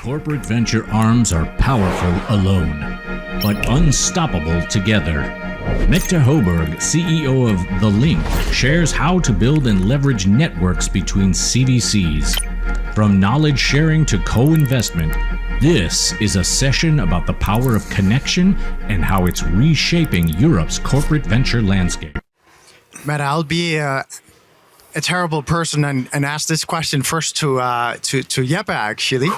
Corporate venture arms are powerful alone, but unstoppable together. Mette Hoberg, CEO of The Link, shares how to build and leverage networks between CVCs. From knowledge sharing to co-investment, this is a session about the power of connection and how it's reshaping Europe's corporate venture landscape. Mette, I'll be a terrible person and ask this question first to Jeppe, actually,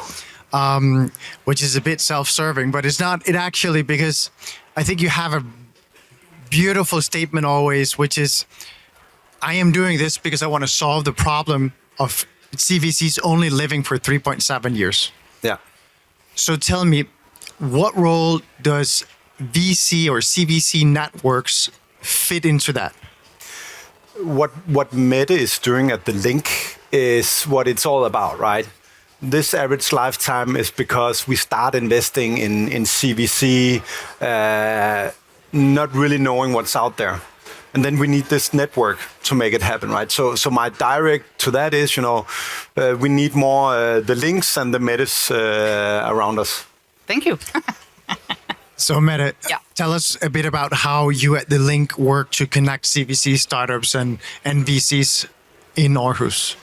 which is a bit self-serving, but it's not. It actually, because I think you have a beautiful statement always, which is, I am doing this because I want to solve the problem of CVCs only living for 3.7 years. Yeah. So tell me, what role does VC or CVC networks fit into that? What Mette is doing at The Link is what it's all about, right? This average lifetime is because we start investing in CVC, not really knowing what's out there. And then we need this network to make it happen, right? So my direct to that is, we need more the links and the Mettes around us. Thank you. So Mette, tell us a bit about how you at The Link work to connect CVC startups and VCs in Aarhus.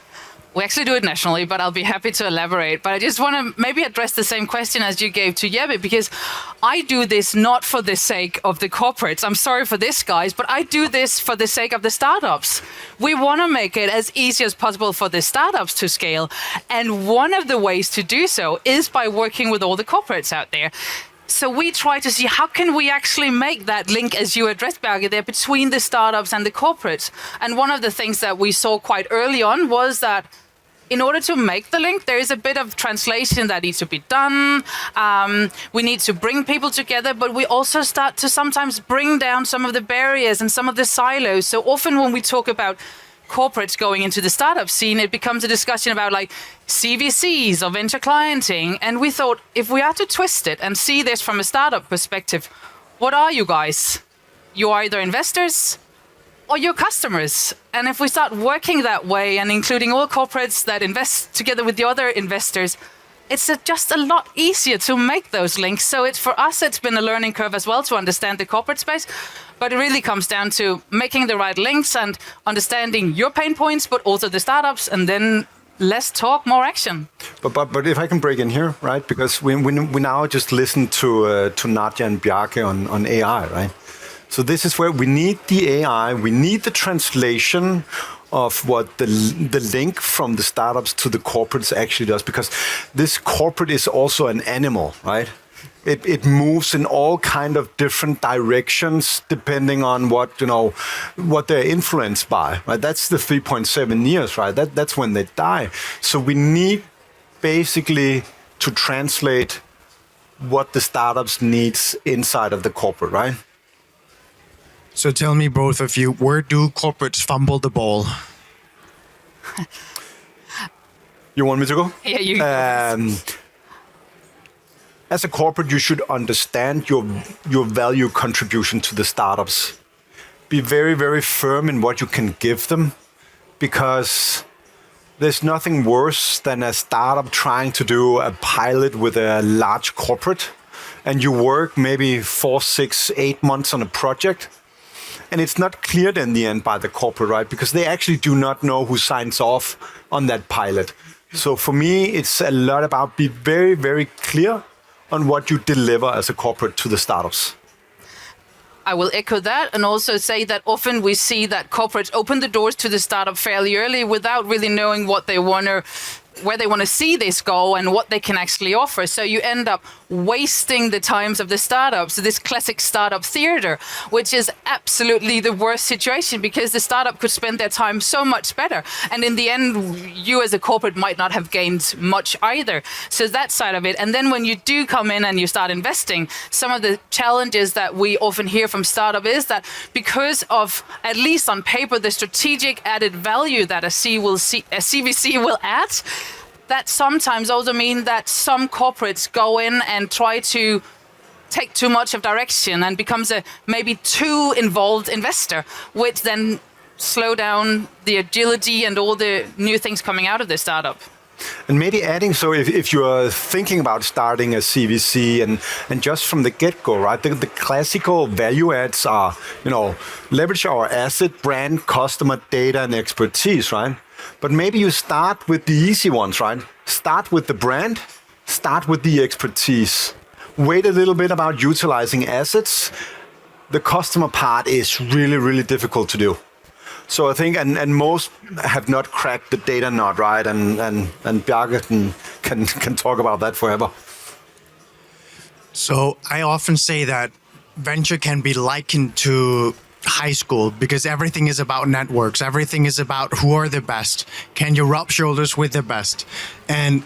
We actually do it nationally, but I'll be happy to elaborate. But I just want to maybe address the same question as you gave to Jeppe, because I do this not for the sake of the corporates. I'm sorry for this, guys, but I do this for the sake of the startups. We want to make it as easy as possible for the startups to scale. And one of the ways to do so is by working with all the corporates out there. So we try to see how can we actually make that link, as you addressed, Berge, there between the startups and the corporates. And one of the things that we saw quite early on was that in order to make the link, there is a bit of translation that needs to be done. We need to bring people together, but we also start to sometimes bring down some of the barriers and some of the silos. So often when we talk about corporates going into the startup scene, it becomes a discussion about like CVCs or venture clienting. And we thought, if we had to twist it and see this from a startup perspective, what are you guys? You're either investors or your customers. And if we start working that way and including all corporates that invest together with the other investors, it's just a lot easier to make those links. So for us, it's been a learning curve as well to understand the corporate space. But it really comes down to making the right links and understanding your pain points, but also the startups, and then less talk, more action. But if I can break in here, right? Because we now just listen to Nadia and Bjarke on AI, right? So this is where we need the AI, we need the translation of what the link from the startups to the corporates actually does, because this corporate is also an animal, right? It moves in all kind of different directions depending on what they're influenced by, right? That's the 3.7 years, right? That's when they die. So we need basically to translate what the startups needs inside of the corporate, right? So tell me, both of you, where do corporates fumble the ball? You want me to go? Yeah, you go. As a corporate, you should understand your value contribution to the startups. Be very, very firm in what you can give them, because there's nothing worse than a startup trying to do a pilot with a large corporate, and you work maybe 4, 6, 8 months on a project, and it's not cleared in the end by the corporate, right? Because they actually do not know who signs off on that pilot. So for me, it's a lot about be very, very clear on what you deliver as a corporate to the startups. I will echo that and also say that often we see that corporates open the doors to the startup fairly early without really knowing what they want to, where they want to see this go and what they can actually offer. So you end up wasting the times of the startups, this classic startup theater, which is absolutely the worst situation, because the startup could spend their time so much better. And in the end, you as a corporate might not have gained much either. So that side of it. And then when you do come in and you start investing, some of the challenges that we often hear from startup is that because of, at least on paper, the strategic added value that a CVC will add, that sometimes also mean that some corporates go in and try to take too much of direction and becomes a maybe too involved investor, which then slow down the agility and all the new things coming out of the startup. And maybe adding, so if you're thinking about starting a CVC and just from the get-go, right, the classical value adds are, leverage our asset, brand, customer, data, and expertise, right? But maybe you start with the easy ones, right? Start with the brand, start with the expertise. Wait a little bit about utilizing assets. The customer part is really, really difficult to do. So I think, and most have not cracked the data nut, right? And Bjarke can talk about that forever. So I often say that venture can be likened to high school because everything is about networks. Everything is about who are the best. Can you rub shoulders with the best? And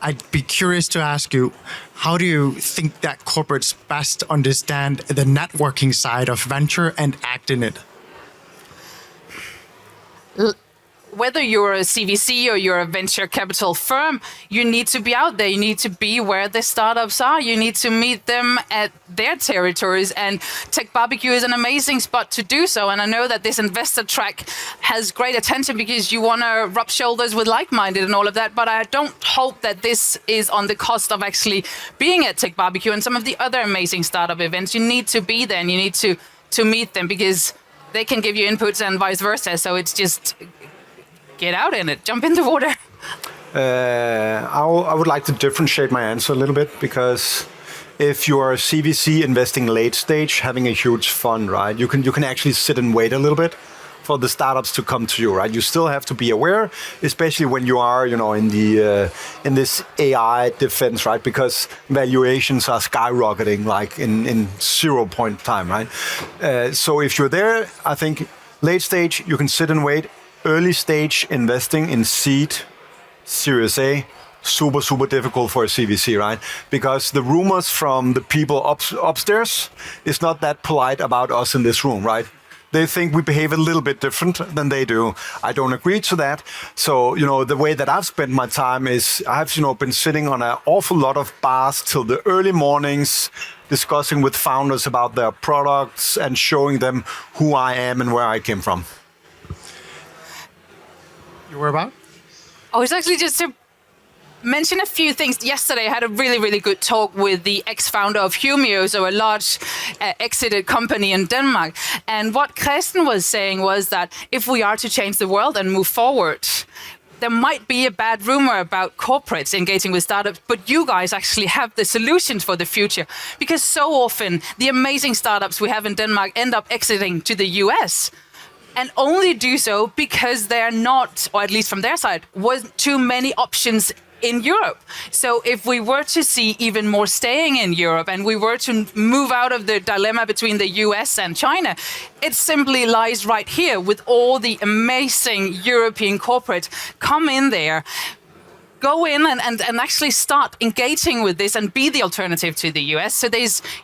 I'd be curious to ask you, how do you think that corporates best understand the networking side of venture and act in it? Whether you're a CVC or you're a venture capital firm, you need to be out there. You need to be where the startups are. You need to meet them at their territories. And TechBBQ is an amazing spot to do so. And I know that this investor track has great attention because you want to rub shoulders with like-minded and all of that. But I don't hope that this is on the cost of actually being at TechBBQ and some of the other amazing startup events. You need to be there and you need to meet them because they can give you inputs and vice versa. So it's just get out in it, jump in the water. I would like to differentiate my answer a little bit because if you are a CVC investing late stage, having a huge fund, right, you can actually sit and wait a little bit for the startups to come to you, right? You still have to be aware, especially when you are, in this AI defense, right? Because valuations are skyrocketing like in 0 point time, right? So if you're there, I think late stage you can sit and wait. Early stage investing in seed, Series A, super difficult for a CVC, right? Because the rumors from the people upstairs is not that polite about us in this room, right? They think we behave a little bit different than they do. I don't agree to that. So, the way that I've spent my time is I've, been sitting on an awful lot of bars till the early mornings, discussing with founders about their products and showing them who I am and where I came from. You were about? Oh, it's actually just to mention a few things. Yesterday, I had a really, really good talk with the ex-founder of Humio, so a large exited company in Denmark. And what Christian was saying was that if we are to change the world and move forward, there might be a bad rumor about corporates engaging with startups, but you guys actually have the solutions for the future. Because so often, the amazing startups we have in Denmark end up exiting to the US. And only do so because they're not, or at least from their side, wasn't too many options in Europe. So if we were to see even more staying in Europe and we were to move out of the dilemma between the US and China, it simply lies right here with all the amazing European corporates. Come in there, go in and actually start engaging with this and be the alternative to the US. So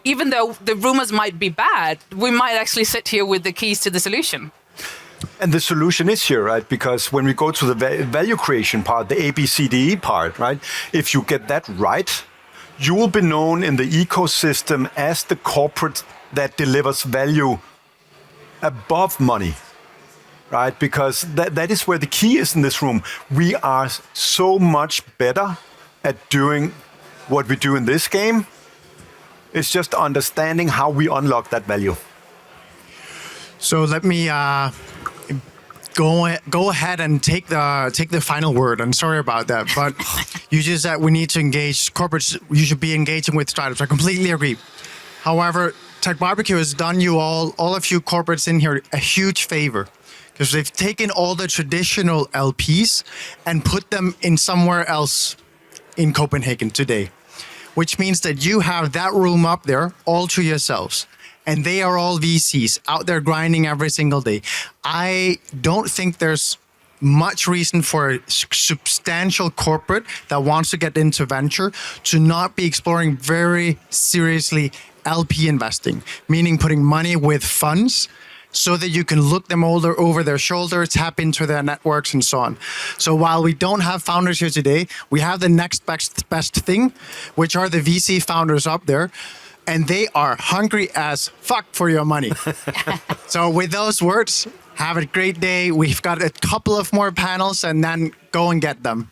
even though the rumors might be bad, we might actually sit here with the keys to the solution. And the solution is here, right? Because when we go to the value creation part, the ABCDE part, right? If you get that right, you will be known in the ecosystem as the corporate that delivers value above money, right? Because that is where the key is in this room. We are so much better at doing what we do in this game. It's just understanding how we unlock that value. So let me go ahead and take the final word. I'm sorry about that, but you just said we need to engage corporates. You should be engaging with startups. I completely agree. However, TechBBQ has done you all of you corporates in here a huge favor because they've taken all the traditional LPs and put them in somewhere else in Copenhagen today, which means that you have that room up there all to yourselves. And they are all VCs out there grinding every single day. I don't think there's much reason for a substantial corporate that wants to get into venture to not be exploring very seriously LP investing, meaning putting money with funds so that you can look them over their shoulder, tap into their networks and so on. So while we don't have founders here today, we have the next best thing, which are the VC founders up there. And they are hungry as fuck for your money. So with those words, have a great day. We've got a couple of more panels and then go and get them.